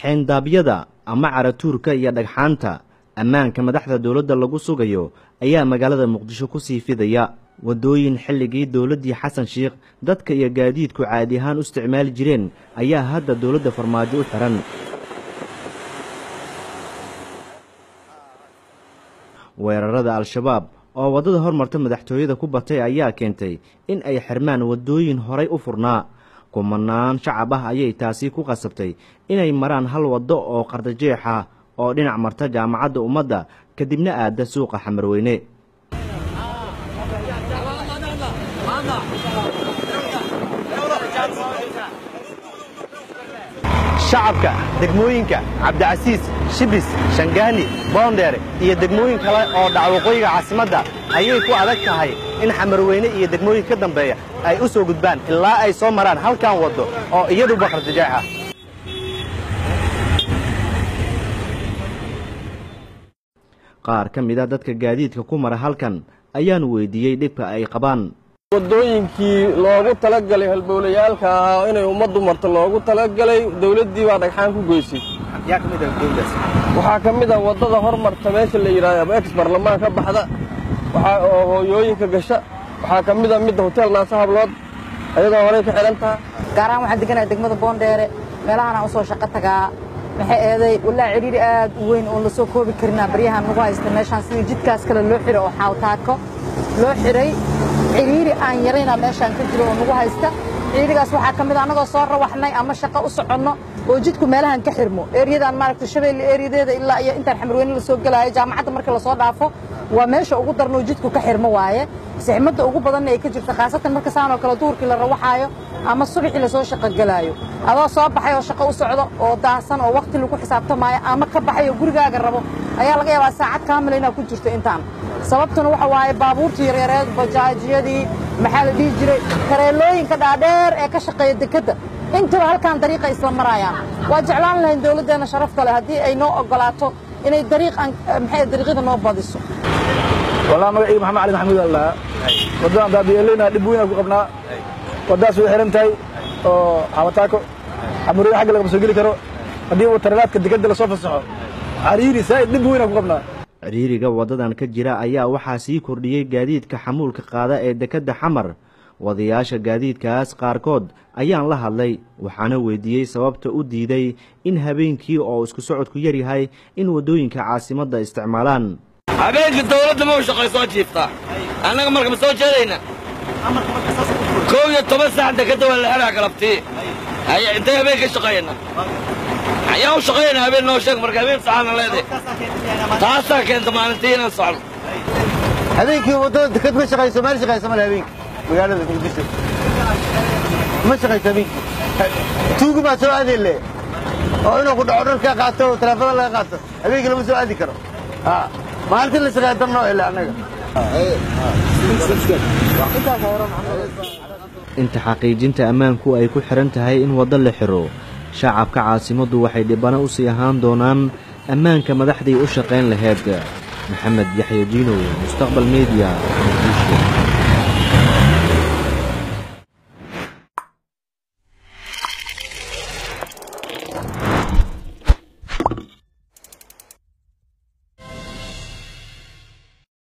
xeendaabyada ama caratuurka iyo dhagxaanta ammaanka madaxda dowladda lagu sugayo ayaa magaalada Muqdisho ku sii fidaya wadooyin xilligii dowladii Xasan Sheikh dadka iyo gaadiidku caadi ahaan u isticmaali jireen ayaa hadda dowladda farmaajo u xiran weerarada al-shabaab oo wadada hormarta madaxtooyada ku batay ayaa keentay in ay xirmaan wadooyin horay u furnaa kumanaan shacab ah ayay taasi ku qasabtay inay maraan hal wado oo qardajeex ah oo dhinac marta jaamacadda ummadda kadibna aada suuqa Xamarweyne shacabka degmooyinka Cabdicasiis Shibis Shangaani Boondere iyo degmooyin kale oo dhacwaqooyiga caasimadda ayay ku adag tahay in Xamarweyne iyo degmooyin ka dambeeya ay u soo gudbaan ilaa ay soo maraan halkan wado oo iyadu qardajeex ah qaar ka mid ah dadka gaadiidka ku mara halkan ayaan weydiiyay dhibka ay qabaan wadooyinkii loogu talagalay halbowlayaalka ah inay ummaddu marto loogu talagalay dawladdii baa dhagxaan ku goysay yaa kamid ah dawladdaas waxaa ka mid ah wadada hormarta meesha la yiraahdo ex barlamaan ka baxda waxa oo hooyooyinka gasha waxaa ka mid ah midda hotel Naasa Hablood ayadoo hore ka xiran tahay gaaraan waxaan deganahay degmada Boondere meelahan aan soo shaqo tagaa maxay eeday walaa ciriiri aad u weyn oo la soo koobi karina bariyahan nagu haysta meeshan sidii jidkaas kale loo xiro oo xawtaako loo xiray ciriiri aan yarayna meeshan ka jiro oo nagu haysta ciriirigaas waxa kamid ah anagoo soo rawaxnay ama shaqo u soconno oo jidku meelahan ka xirmo eeriyadan maaragtay Shabeelle eeriyadeeda ilaa iyo inta Xamarweyne la soo galaayo jaamacadda marka la soo dhaafo waa meesha ugu darno jidku ka xirmo waaye saxmadda ugu badan ay ka jirto khaasatan marka saan oo kala duurkii la rawaxayo ama subaxii la soo shaqo galaayo adoo soo baxay oo shaqo u socdo oo daasan oo waqti lagu xisaabtamayo ama ka baxay oo gurigaaga rabo ayaa laga yaabaa saacad kaamil inaa ku jirto intaan sababtuna waxa waaye baabuurtii yareereed bajaajyadii maxaa la dhihi jiray kareelooyinka dhaadheer ee ka shaqeeya dekada intaba halkan dariiqa isla marayaan waa jeclaan lahayn dawladdeena sharafta leh haddii ay noo ogolaato inay dariiqan maxay dariiqada noo badiso والله ما محمد علي محمود الله ودان دابيلينا dib weyn ku qabnaa wadaas way xirantahay oo xawataako Xamarweyne xaq laga soo gali karo hadii uu tarlaadka digada la soo fasaxo cariiri saay dib weyn ku qabnaa ciriiriga wadadan ka jira ayaa waxa sii kordhiyay gaadiidka xamuulka qaada ee dekada Xamar wadayaasha gaadiidkaas qaarkood ayaan la hadlay waxaana weydiiyay sababta u diiday in habeenkii oo isku socodku yar yahay in wadooyinka caasimadda isticmaalaan habeenkii dawladda ma shaqayso jiifta anaga marka soo jeedayna koow iyo 10 saac dekada wala xaraa galabtii ay intee habeenka shaqayna ayaa u shaqayna habeen noo sheeg marka habeen saacana leedahay taasa keenta maalintiina socod habeenkii wadada dekada ma shaqayso meel shaqayso ma habeenkii magaalada Muqdisho ma shaqayso habeenkii tuugu ma soo aadile oo inuu ku dhaco ka qaato telefoon laga qaato habeenkii lama soo aadi karo maalintii la shaqeeyo darno ilaa anaga inta xaqiijinta ammaanku ay ku xiran tahay in wada la xiro shacabka caasimaddu waxay dhibana u sii ahaan doonaan ammaanka madaxdii u shaqeyn lahayd maxamed yaxya jiino mustaqbal media